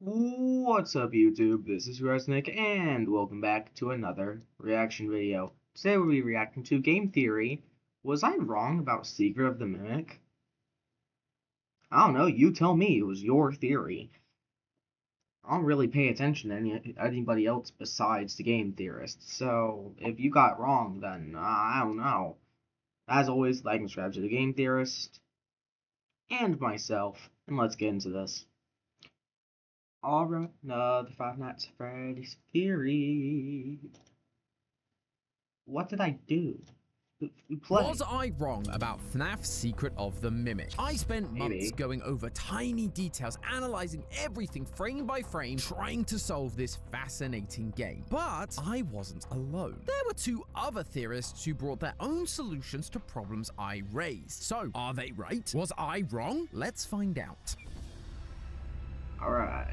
What's up, YouTube? This is Gresnick, and welcome back to another reaction video. Today we'll be reacting to Game Theory. Was I wrong about Secret of the Mimic? I don't know, you tell me, it was your theory. I don't really pay attention to anybody else besides the game theorists, so if you got wrong, then I don't know. As always, like and subscribe to the game theorist and myself, and let's get into this. Alright, the Five Nights at Freddy's theory. What did I do? Play. Was I wrong about FNAF Secret of the Mimic? I spent months going over tiny details, analyzing everything frame by frame, trying to solve this fascinating game. But I wasn't alone. There were two other theorists who brought their own solutions to problems I raised. So, are they right? Was I wrong? Let's find out. Alright.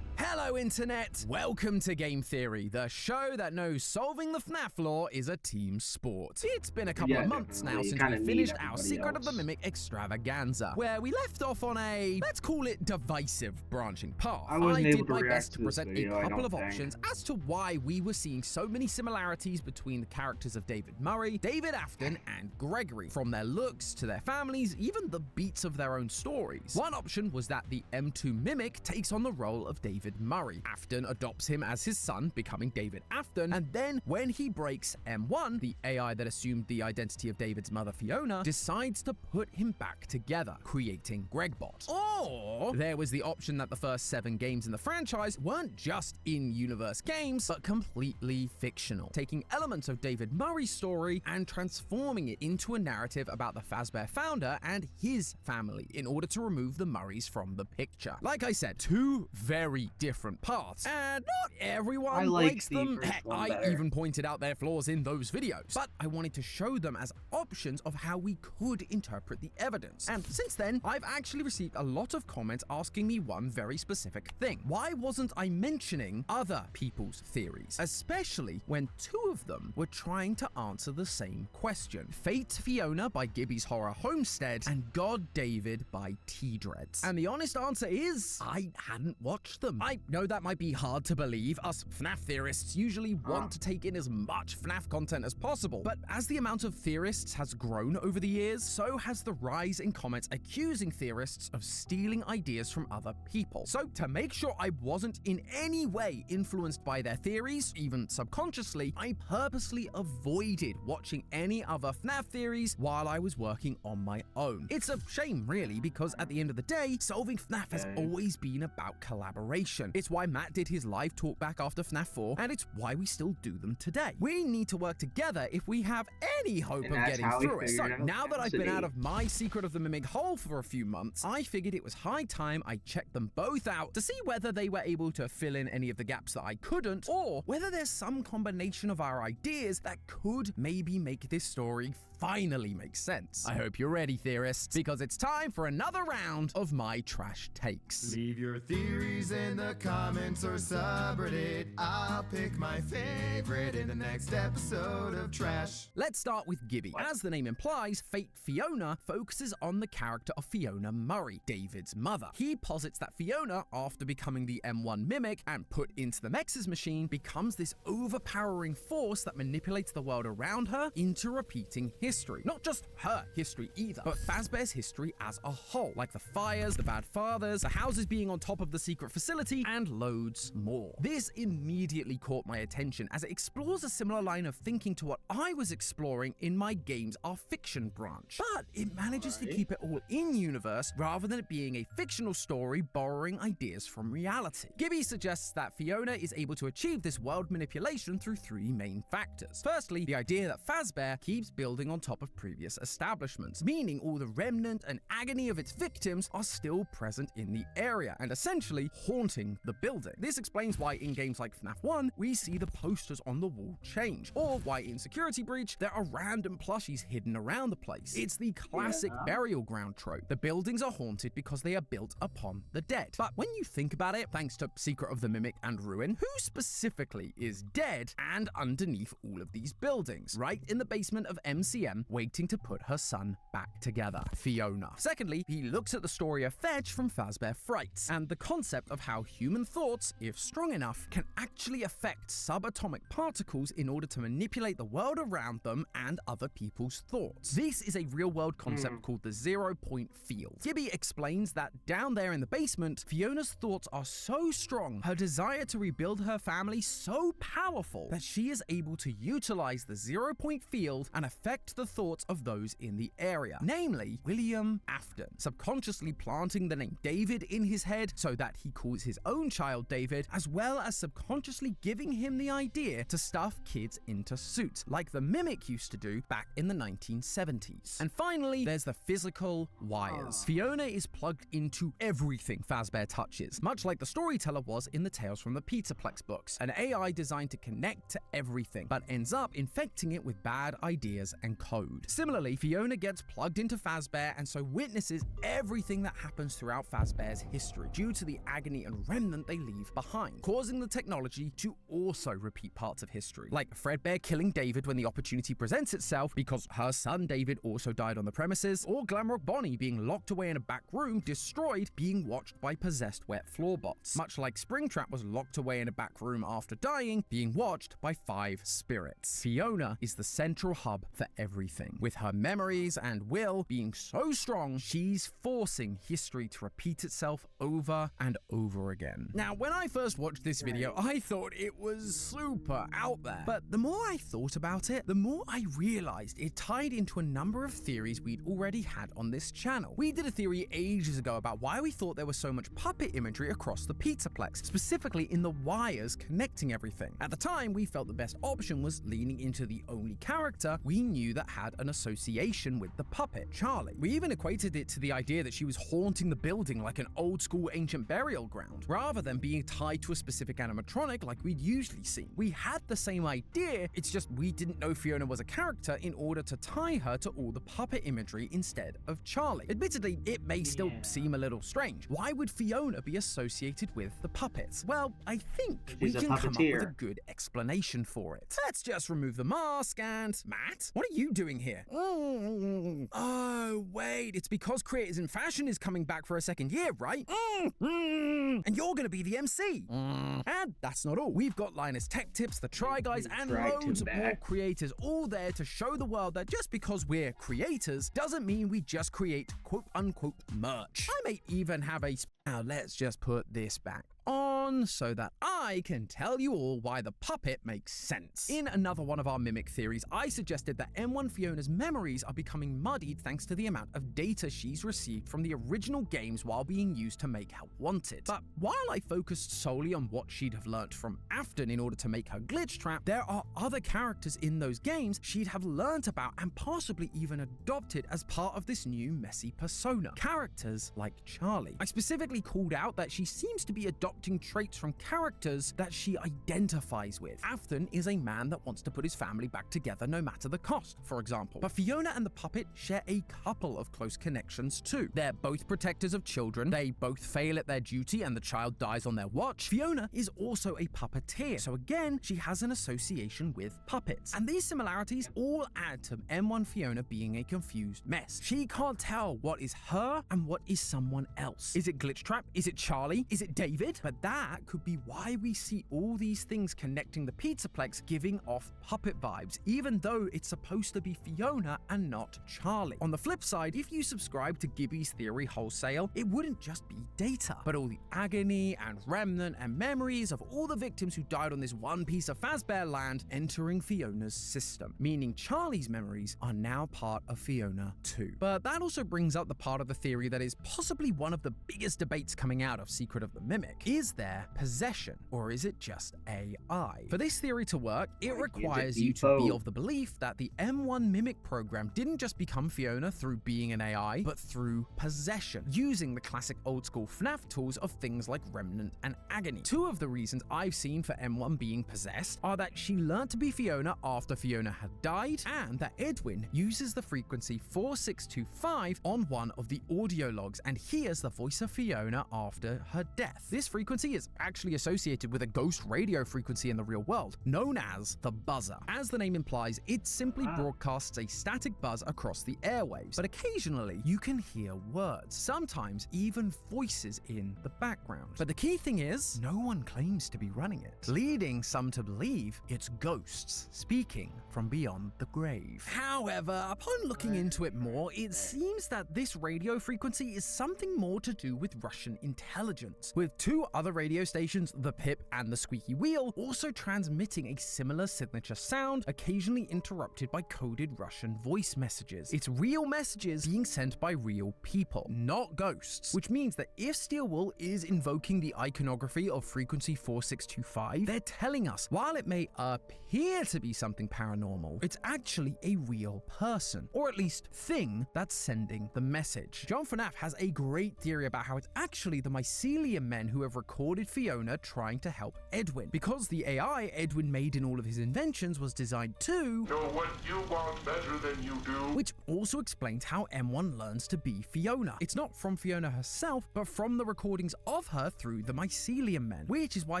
Hello Internet! Welcome to Game Theory, the show that knows solving the FNAF lore is a team sport. It's been a couple of months now since we finished our Secret of the Mimic extravaganza, where we left off on a, let's call it, divisive branching path. I did my best to present a couple of options as to why we were seeing so many similarities between the characters of David Murray, David Afton, and Gregory, from their looks to their families, even the beats of their own stories. One option was that the M2 Mimic takes on the role of David Murray. Afton adopts him as his son, becoming David Afton, and then when he breaks M1, the AI that assumed the identity of David's mother Fiona decides to put him back together, creating Gregbot. Or there was the option that the first 7 games in the franchise weren't just in-universe games, but completely fictional, taking elements of David Murray's story and transforming it into a narrative about the Fazbear founder and his family in order to remove the Murrays from the picture. Like I said, two very different paths, and not everyone likes them. Heck, I even pointed out their flaws in those videos, but I wanted to show them as options of how we could interpret the evidence. And since then, I've actually received a lot of comments asking me one very specific thing. Why wasn't I mentioning other people's theories, especially when 2 of them were trying to answer the same question? Fate Fiona by Gibby's Horror Homestead and God David by T-Dreads. And the honest answer is, I hadn't watched them. I know that might be hard to believe. Us FNAF theorists usually want to take in as much FNAF content as possible, but as the amount of theorists has grown over the years, so has the rise in comments accusing theorists of stealing ideas from other people. So to make sure I wasn't in any way influenced by their theories, even subconsciously, I purposely avoided watching any other FNAF theories while I was working on my own. It's a shame, really, because at the end of the day, solving FNAF has always been about collaboration. It's why Matt did his live talk back after FNAF 4, and it's why we still do them today. We need to work together if we have any hope of getting through it. So now that I've been out of my Secret of the Mimic hole for a few months, I figured it was high time I checked them both out to see whether they were able to fill in any of the gaps that I couldn't, or whether there's some combination of our ideas that could maybe make this story finally make sense. I hope you're ready, theorists, because it's time for another round of my trash takes. Leave your theories in the comments or subreddit. I'll pick my favorite in the next episode of Trash. Let's start with Gibby. As the name implies, Fate Fiona focuses on the character of Fiona Murray, David's mother. He posits that Fiona, after becoming the M1 Mimic and put into the Mex's machine, becomes this overpowering force that manipulates the world around her into repeating history. Not just her history either, but Fazbear's history as a whole, like the fires, the bad fathers, the houses being on top of the secret facility, and loads more. This immediately caught my attention as it explores a similar line of thinking to what I was exploring in my Games Are Fiction branch, but it manages to keep it all in-universe rather than it being a fictional story borrowing ideas from reality. Gibby suggests that Fiona is able to achieve this world manipulation through 3 main factors. Firstly, the idea that Fazbear keeps building on top of previous establishments, meaning all the remnant and agony of its victims are still present in the area and essentially haunting the building. This explains why in games like FNAF 1, we see the posters on the wall change, or why in Security Breach, there are random plushies hidden around the place. It's the classic burial ground trope. The buildings are haunted because they are built upon the dead. But when you think about it, thanks to Secret of the Mimic and Ruin, who specifically is dead and underneath all of these buildings? Right in the basement of MCA p.m. waiting to put her son back together, Fiona. Secondly, he looks at the story of Fetch from Fazbear Frights, and the concept of how human thoughts, if strong enough, can actually affect subatomic particles in order to manipulate the world around them and other people's thoughts. This is a real-world concept called the zero-point field. Gibby explains that down there in the basement, Fiona's thoughts are so strong, her desire to rebuild her family so powerful, that she is able to utilize the zero-point field and affect the thoughts of those in the area, namely William Afton, subconsciously planting the name David in his head so that he calls his own child David, as well as subconsciously giving him the idea to stuff kids into suits, like the Mimic used to do back in the 1970s. And finally, there's the physical wires. Fiona is plugged into everything Fazbear touches, much like the storyteller was in the Tales from the Pizzaplex books, an AI designed to connect to everything, but ends up infecting it with bad ideas and code. Similarly, Fiona gets plugged into Fazbear and so witnesses everything that happens throughout Fazbear's history due to the agony and remnant they leave behind, causing the technology to also repeat parts of history, like Fredbear killing David when the opportunity presents itself because her son David also died on the premises, or Glamrock Bonnie being locked away in a back room, destroyed, being watched by possessed wet floorbots, much like Springtrap was locked away in a back room after dying, being watched by 5 spirits. Fiona is the central hub for everything, with her memories and will being so strong, she's forcing history to repeat itself over and over again. Now, when I first watched this video, I thought it was super out there, but the more I thought about it, the more I realized it tied into a number of theories we'd already had on this channel. We did a theory ages ago about why we thought there was so much puppet imagery across the Pizzaplex, specifically in the wires connecting everything. At the time, we felt the best option was leaning into the only character we knew that had an association with the puppet, Charlie. We even equated it to the idea that she was haunting the building like an old school ancient burial ground, rather than being tied to a specific animatronic like we'd usually seen. We had the same idea, it's just we didn't know Fiona was a character in order to tie her to all the puppet imagery instead of Charlie. Admittedly, it may still seem a little strange. Why would Fiona be associated with the puppets? Well, I think we can come up with a good explanation for it. Let's just remove the mask and... Matt, what are you doing here? Oh, wait, it's because Creators in Fashion is coming back for a second year, right? And you're gonna be the MC. And that's not all. We've got Linus Tech Tips, the Try Guys, and loads more creators all there to show the world that just because we're creators doesn't mean we just create quote-unquote merch. I may even have a... Now let's just put this back on so that I can tell you all why the puppet makes sense. In another one of our Mimic theories, I suggested that M1 Fiona's memories are becoming muddied thanks to the amount of data she's received from the original games while being used to make Help Wanted. But while I focused solely on what she'd have learnt from Afton in order to make her glitch trap, there are other characters in those games she'd have learnt about and possibly even adopted as part of this new messy persona. Characters like Charlie. I specifically called out that she seems to be adopting traits from characters that she identifies with. Afton is a man that wants to put his family back together no matter the cost, for example. But Fiona and the puppet share a couple of close connections too. They're both protectors of children, they both fail at their duty and the child dies on their watch. Fiona is also a puppeteer, so again, she has an association with puppets. And these similarities all add to M1 Fiona being a confused mess. She can't tell what is her and what is someone else. Is it Glitchtrap? Is it Charlie? Is it David? But that could be why we see all these things connecting the Pizzaplex giving off puppet vibes, even though it's supposed to be Fiona and not Charlie. On the flip side, if you subscribe to Gibby's theory wholesale, it wouldn't just be data, but all the agony and remnant and memories of all the victims who died on this one piece of Fazbear land entering Fiona's system, meaning Charlie's memories are now part of Fiona too. But that also brings up the part of the theory that is possibly one of the biggest debates coming out of Secret of the Mimic. Is there possession, or is it just AI? For this theory to work, it requires you to be of the belief that the M1 Mimic program didn't just become Fiona through being an AI, but through possession, using the classic old school FNAF tools of things like Remnant and Agony. Two of the reasons I've seen for M1 being possessed are that she learned to be Fiona after Fiona had died, and that Edwin uses the frequency 4625 on one of the audio logs and hears the voice of Fiona after her death. This frequency is actually associated associated with a ghost radio frequency in the real world, known as the buzzer. As the name implies, it simply broadcasts a static buzz across the airwaves, but occasionally you can hear words, sometimes even voices in the background. But the key thing is, no one claims to be running it, leading some to believe it's ghosts speaking from beyond the grave. However, upon looking into it more, it seems that this radio frequency is something more to do with Russian intelligence, with two other radio stations, the Pip and the Squeaky Wheel, also transmitting a similar signature sound, occasionally interrupted by coded Russian voice messages. It's real messages being sent by real people, not ghosts, which means that if Steel Wool is invoking the iconography of frequency 4625, they're telling us, while it may appear to be something paranormal, it's actually a real person, or at least thing, that's sending the message. John FNAF has a great theory about how it's actually the mycelium men who have recorded Fiona trying to help Edwin, because the AI Edwin made in all of his inventions was designed to know what you want better than you do, which also explains how M1 learns to be Fiona. It's not from Fiona herself, but from the recordings of her through the mycelium men, which is why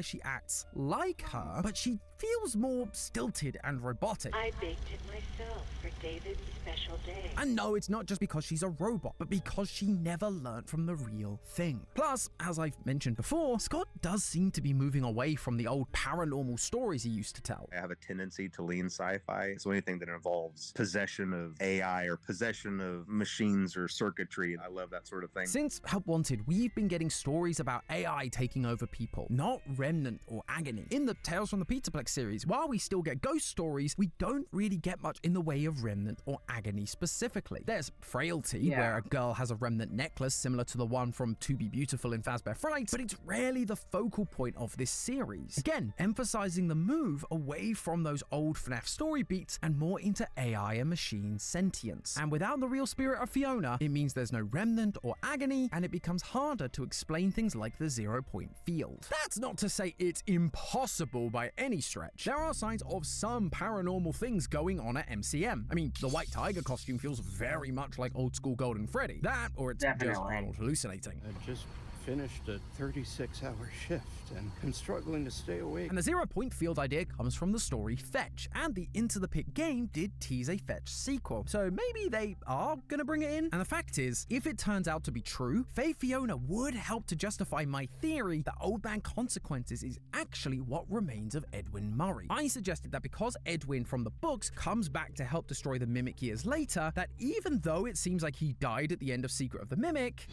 she acts like her, but she feels more stilted and robotic. I baked it myself for David's special day. And no, it's not just because she's a robot, but because she never learnt from the real thing. Plus, as I've mentioned before, Scott does seem to be moving away from the old paranormal stories he used to tell. I have a tendency to lean sci-fi, so anything that involves possession of AI or possession of machines or circuitry, I love that sort of thing. Since Help Wanted, we've been getting stories about AI taking over people, not Remnant or Agony. In the Tales from the Pizzaplex series, while we still get ghost stories, we don't really get much in the way of Remnant or Agony specifically. There's Frailty, where a girl has a Remnant necklace similar to the one from To Be Beautiful in Fazbear Fright, but it's rarely the focal point of this series. Again, emphasizing the move away from those old FNAF story beats and more into AI and machine sentience. And without the real spirit of Fiona, it means there's no Remnant or Agony, and it becomes harder to explain things like the 0-point field. That's not to say it's impossible by any stretch. There are signs of some paranormal things going on at MCM. I mean, the white tiger costume feels very much like old school Golden Freddy. That, or it's just Arnold hallucinating. I just finished a 36-hour shift and I'm struggling to stay awake. And the 0-point field idea comes from the story Fetch, and the Into the Pit game did tease a Fetch sequel, so maybe they are gonna bring it in. And the fact is, if it turns out to be true, Faye Fiona would help to justify my theory that Old Man Consequences is actually what remains of Edwin Murray. I suggested that because Edwin from the books comes back to help destroy the Mimic years later, that even though it seems like he died at the end of Secret of the Mimic,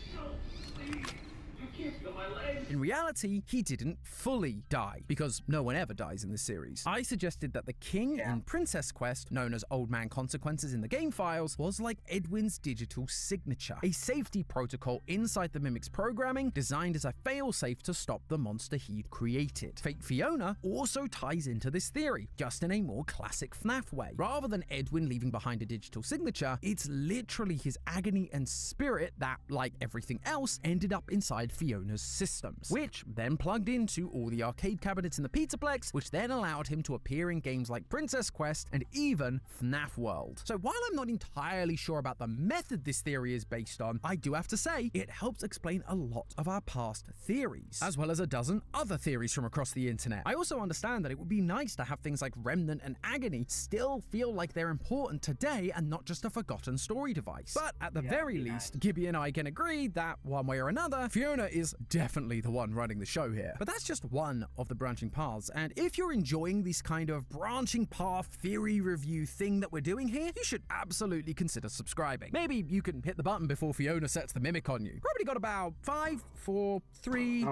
in reality, he didn't fully die, because no one ever dies in this series. I suggested that the King in Princess Quest, known as Old Man Consequences in the game files, was like Edwin's digital signature, a safety protocol inside the Mimic's programming designed as a failsafe to stop the monster he'd created. Fake Fiona also ties into this theory, just in a more classic FNAF way. Rather than Edwin leaving behind a digital signature, it's literally his agony and spirit that, like everything else, ended up inside Fiona's systems, which then plugged into all the arcade cabinets in the Pizzaplex, which then allowed him to appear in games like Princess Quest and even FNAF World. So while I'm not entirely sure about the method this theory is based on, I do have to say it helps explain a lot of our past theories, as well as a dozen other theories from across the internet. I also understand that it would be nice to have things like Remnant and Agony still feel like they're important today and not just a forgotten story device. But at the very least, Gibby and I can agree that one way or another, Fiona is definitely the one running the show here. But that's just one of the branching paths, and if you're enjoying this kind of branching path theory review thing that we're doing here, you should absolutely consider subscribing. Maybe you can hit the button before Fiona sets the Mimic on you. Probably got about 5, 4, 3, 2,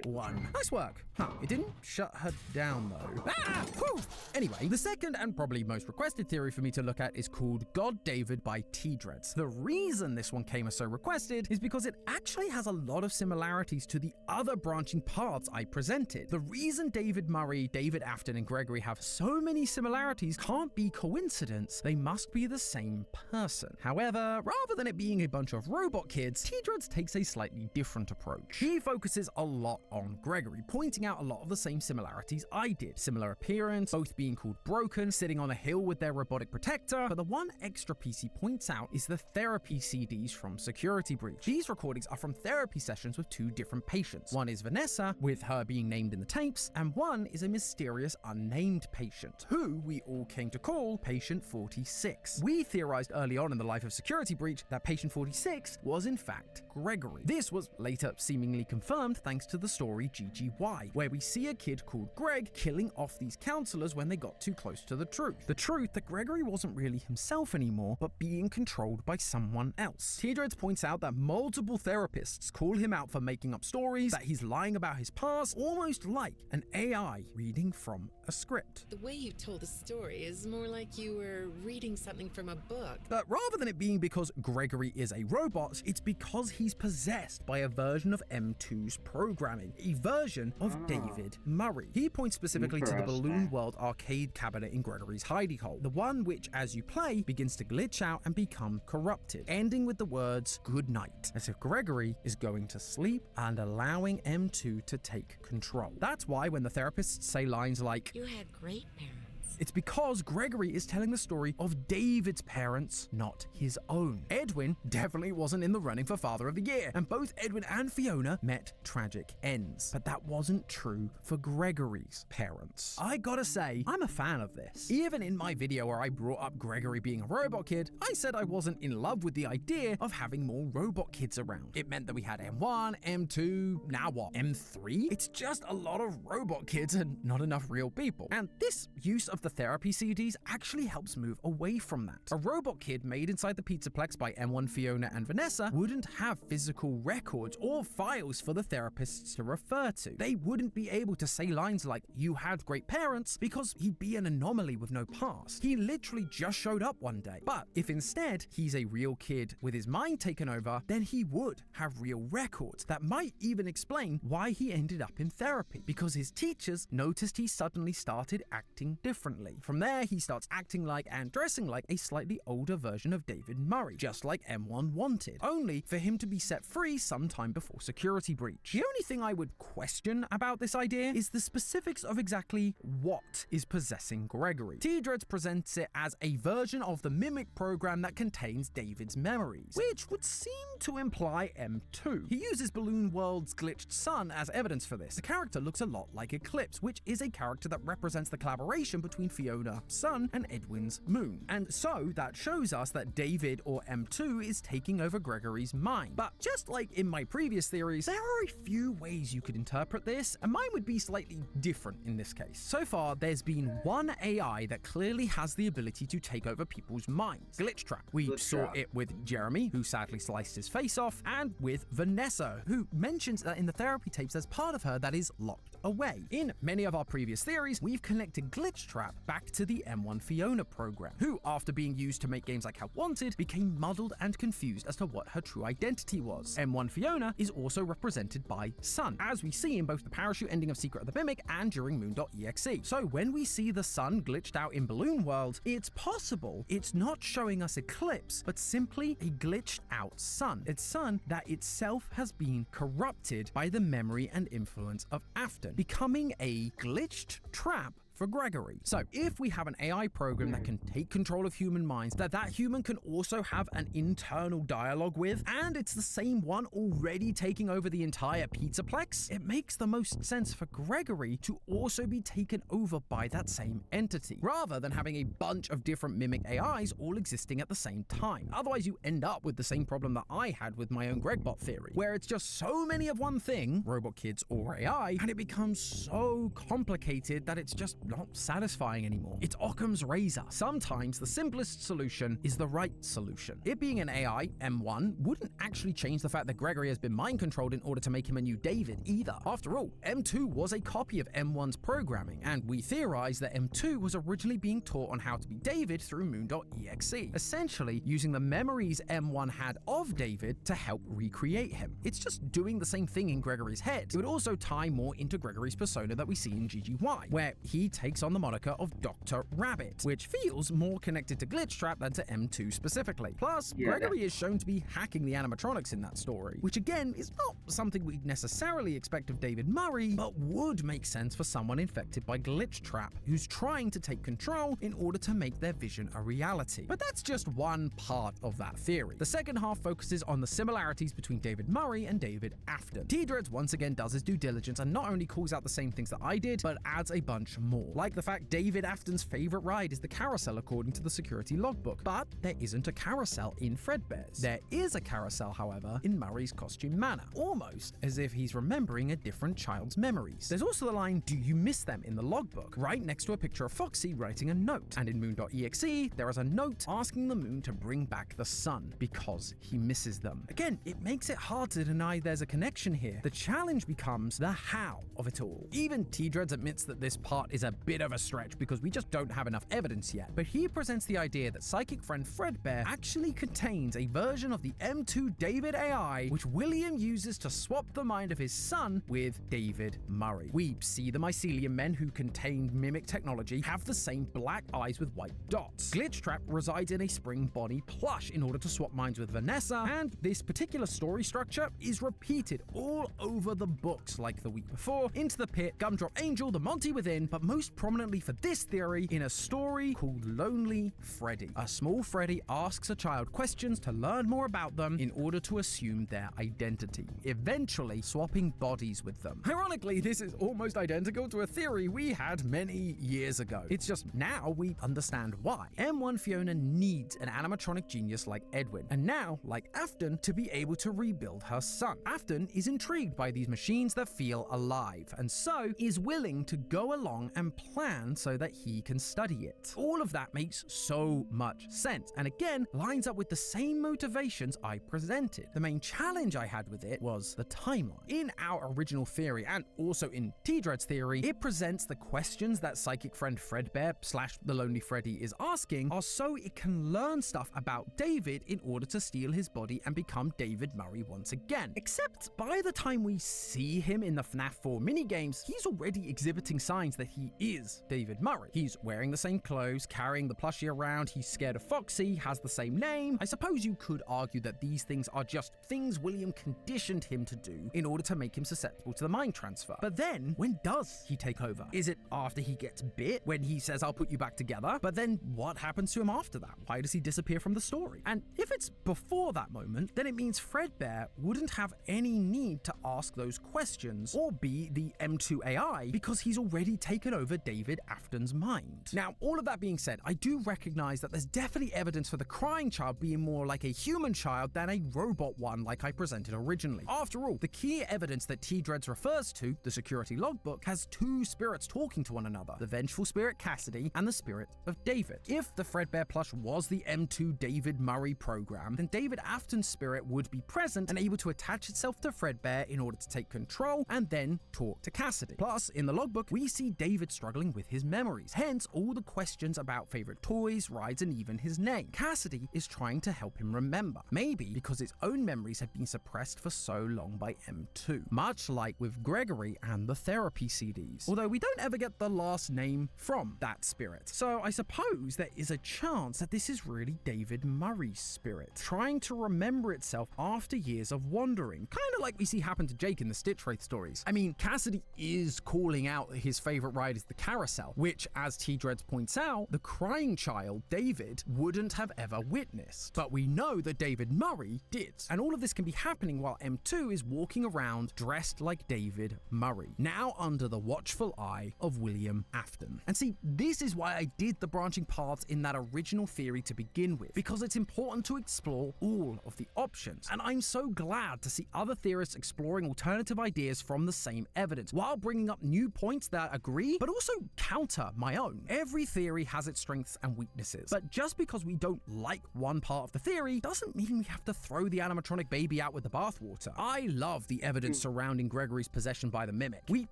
1. Nice work. It didn't shut her down though. Whew. Anyway, the second and probably most requested theory for me to look at is called God David by T-Dreads. The reason this one came as so requested is because it actually has a lot of similarities to the other branching paths I presented. The reason David Murray, David Afton, and Gregory have so many similarities can't be coincidence. They must be the same person. However, rather than it being a bunch of robot kids, T-Dreads takes a slightly different approach. He focuses a lot on Gregory, pointing out a lot of the same similarities I did. Similar appearance, both being called Broken, sitting on a hill with their robotic protector, but the one extra piece he points out is the therapy CDs from Security Breach. These recordings are from therapy sessions sessions with 2 different patients. One is Vanessa, with her being named in the tapes, and one is a mysterious unnamed patient, who we all came to call Patient 46. We theorized early on in the Life of Security Breach that Patient 46 was in fact Gregory. This was later seemingly confirmed thanks to the story GGY, where we see a kid called Greg killing off these counselors when they got too close to the truth. The truth that Gregory wasn't really himself anymore, but being controlled by someone else. Teardreads points out that multiple therapists call him out for making up stories, that he's lying about his past, almost like an AI reading from a script. The way you told the story is more like you were reading something from a book. But rather than it being because Gregory is a robot, it's because he's possessed by a version of M2's programming, a version of David Murray. He points specifically to the Balloon World arcade cabinet in Gregory's hidey hole, the one which, as you play, begins to glitch out and become corrupted, ending with the words "good night," as if Gregory is going to sleep and allowing M2 to take control. That's why when the therapists say lines like, "You had great parents," it's because Gregory is telling the story of David's parents, not his own. Edwin definitely wasn't in the running for Father of the Year, and both Edwin and Fiona met tragic ends. But that wasn't true for Gregory's parents. I gotta say, I'm a fan of this. Even in my video where I brought up Gregory being a robot kid, I said I wasn't in love with the idea of having more robot kids around. It meant that we had M1, M2, now what, M3? It's just a lot of robot kids and not enough real people. And this use of the therapy CDs actually helps move away from that. A robot kid made inside the Pizzaplex by M1, Fiona, and Vanessa wouldn't have physical records or files for the therapists to refer to. They wouldn't be able to say lines like, "You had great parents," because he'd be an anomaly with no past. He literally just showed up one day. But if instead he's a real kid with his mind taken over, then he would have real records that might even explain why he ended up in therapy, because his teachers noticed he suddenly started acting differently. From there, he starts acting like and dressing like a slightly older version of David Murray, just like M1 wanted, only for him to be set free sometime before Security Breach. The only thing I would question about this idea is the specifics of exactly what is possessing Gregory. Teardreads presents it as a version of the Mimic program that contains David's memories, which would seem to imply M2. He uses Balloon World's glitched sun as evidence for this. The character looks a lot like Eclipse, which is a character that represents the collaboration between Fiona, Sun, and Edwin's Moon. And so that shows us that David or M2 is taking over Gregory's mind. But just like in my previous theories, there are a few ways you could interpret this, and mine would be slightly different in this case. So far, there's been one AI that clearly has the ability to take over people's minds. Glitchtrap. We saw it with Jeremy, who sadly sliced his face off, and with Vanessa, who mentions that in the therapy tapes there's part of her that is locked away. In many of our previous theories, we've connected Glitchtrap back to the M1 Fiona program, who, after being used to make games like Help Wanted, became muddled and confused as to what her true identity was. M1 Fiona is also represented by Sun, as we see in both the parachute ending of Secret of the Mimic and during Moon.exe. So when we see the sun glitched out in Balloon World, it's possible it's not showing us Eclipse, but simply a glitched out sun. It's sun that itself has been corrupted by the memory and influence of Afton, becoming a glitched trap for Gregory. So if we have an AI program that can take control of human minds, that human can also have an internal dialogue with, and it's the same one already taking over the entire Pizzaplex, it makes the most sense for Gregory to also be taken over by that same entity, rather than having a bunch of different mimic AIs all existing at the same time. Otherwise, you end up with the same problem that I had with my own Gregbot theory, where it's just so many of one thing, robot kids or AI, and it becomes so complicated that it's just not satisfying anymore. It's Occam's razor. Sometimes the simplest solution is the right solution. It being an AI, M1, wouldn't actually change the fact that Gregory has been mind controlled in order to make him a new David either. After all, M2 was a copy of M1's programming, and we theorize that M2 was originally being taught on how to be David through Moon.exe, essentially using the memories M1 had of David to help recreate him. It's just doing the same thing in Gregory's head. It would also tie more into Gregory's persona that we see in GGY, where he takes on the moniker of Dr. Rabbit, which feels more connected to Glitchtrap than to M2 specifically. Plus, Gregory is shown to be hacking the animatronics in that story, which again is not something we'd necessarily expect of David Murray, but would make sense for someone infected by Glitchtrap, who's trying to take control in order to make their vision a reality. But that's just one part of that theory. The second half focuses on the similarities between David Murray and David Afton. T-Dreads once again does his due diligence and not only calls out the same things that I did, but adds a bunch more. Like the fact David Afton's favorite ride is the carousel according to the security logbook, but there isn't a carousel in Fredbear's. There is a carousel, however, in Murray's costume manor, almost as if he's remembering a different child's memories. There's also the line, "Do you miss them?" in the logbook, right next to a picture of Foxy writing a note. And in Moon.exe, there is a note asking the moon to bring back the sun because he misses them. Again, it makes it hard to deny there's a connection here. The challenge becomes the how of it all. Even T-Dreads admits that this part is a bit of a stretch because we just don't have enough evidence yet, but he presents the idea that psychic friend Fredbear actually contains a version of the M2 David AI, which William uses to swap the mind of his son with David Murray. We see the mycelium men who contain mimic technology have the same black eyes with white dots. Glitchtrap resides in a spring Bonnie plush in order to swap minds with Vanessa, and this particular story structure is repeated all over the books like the week before, Into the Pit, Gumdrop Angel, The Monty Within, but most prominently for this theory in a story called Lonely Freddy. A small Freddy asks a child questions to learn more about them in order to assume their identity, eventually swapping bodies with them. Ironically, this is almost identical to a theory we had many years ago. It's just now we understand why. M1 Fiona needs an animatronic genius like Edwin, and now, like Afton, to be able to rebuild her son. Afton is intrigued by these machines that feel alive, and so is willing to go along and plan so that he can study it. All of that makes so much sense, and again, lines up with the same motivations I presented. The main challenge I had with it was the timeline. In our original theory, and also in T-Dread's theory, it presents the questions that psychic friend Fredbear / the Lonely Freddy is asking are so it can learn stuff about David in order to steal his body and become David Murray once again. Except by the time we see him in the FNAF 4 minigames, he's already exhibiting signs that he is David Murray. He's wearing the same clothes, carrying the plushie around, he's scared of Foxy, has the same name. I suppose you could argue that these things are just things William conditioned him to do in order to make him susceptible to the mind transfer. But then, when does he take over? Is it after he gets bit, when he says, "I'll put you back together"? But then what happens to him after that? Why does he disappear from the story? And if it's before that moment, then it means Fredbear wouldn't have any need to ask those questions or be the M2 AI because he's already taken over David Afton's mind. Now, all of that being said, I do recognize that there's definitely evidence for the crying child being more like a human child than a robot one like I presented originally. After all, the key evidence that T-Dreads refers to, the security logbook, has two spirits talking to one another, the vengeful spirit Cassidy and the spirit of David. If the Fredbear plush was the M2 David Murray program, then David Afton's spirit would be present and able to attach itself to Fredbear in order to take control and then talk to Cassidy. Plus, in the logbook, we see David struggling with his memories, hence all the questions about favorite toys, rides, and even his name. Cassidy is trying to help him remember, maybe because his own memories have been suppressed for so long by M2, much like with Gregory and the therapy CDs, although we don't ever get the last name from that spirit. So I suppose there is a chance that this is really David Murray's spirit, trying to remember itself after years of wandering, kind of like we see happen to Jake in the Stitch Wraith stories. I mean, Cassidy is calling out his favorite ride is the carousel, which, as T-Dreads points out, the crying child, David, wouldn't have ever witnessed. But we know that David Murray did. And all of this can be happening while M2 is walking around dressed like David Murray, now under the watchful eye of William Afton. And see, this is why I did the branching paths in that original theory to begin with, because it's important to explore all of the options. And I'm so glad to see other theorists exploring alternative ideas from the same evidence, while bringing up new points that agree, but also counter my own. Every theory has its strengths and weaknesses, but just because we don't like one part of the theory doesn't mean we have to throw the animatronic baby out with the bathwater. I love the evidence surrounding Gregory's possession by the Mimic. We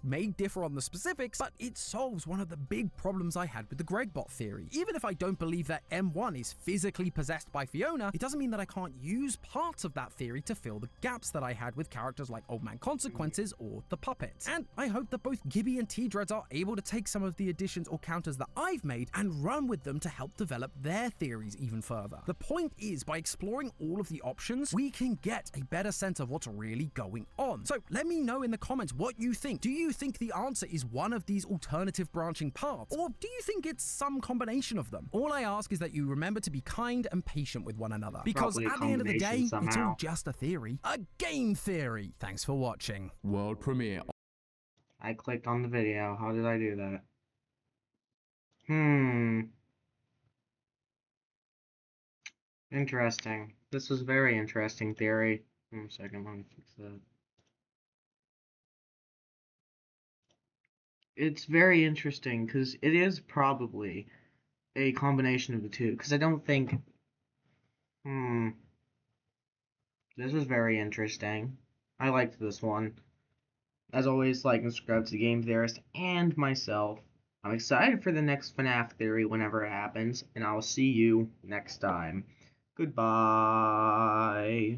may differ on the specifics, but it solves one of the big problems I had with the Gregbot theory. Even if I don't believe that M1 is physically possessed by Fiona, it doesn't mean that I can't use parts of that theory to fill the gaps that I had with characters like Old Man Consequences or the Puppet. And I hope that both Gibby and T-Dreads are able to take some of the additions or counters that I've made and run with them to help develop their theories even further. The point is, by exploring all of the options, we can get a better sense of what's really going on. So let me know in the comments what you think. Do you think the answer is one of these alternative branching paths, or do you think it's some combination of them? All I ask is that you remember to be kind and patient with one another, because at the end of the day, it's all just a theory. A game theory! Thanks for watching. World premiere. I clicked on the video. How did I do that? Interesting. This was very interesting theory. One second, let me fix that. It's very interesting because it is probably a combination of the two. Because I don't think. This is very interesting. I liked this one. As always, like and subscribe to the Game Theorist and myself. I'm excited for the next FNAF theory whenever it happens, and I'll see you next time. Goodbye.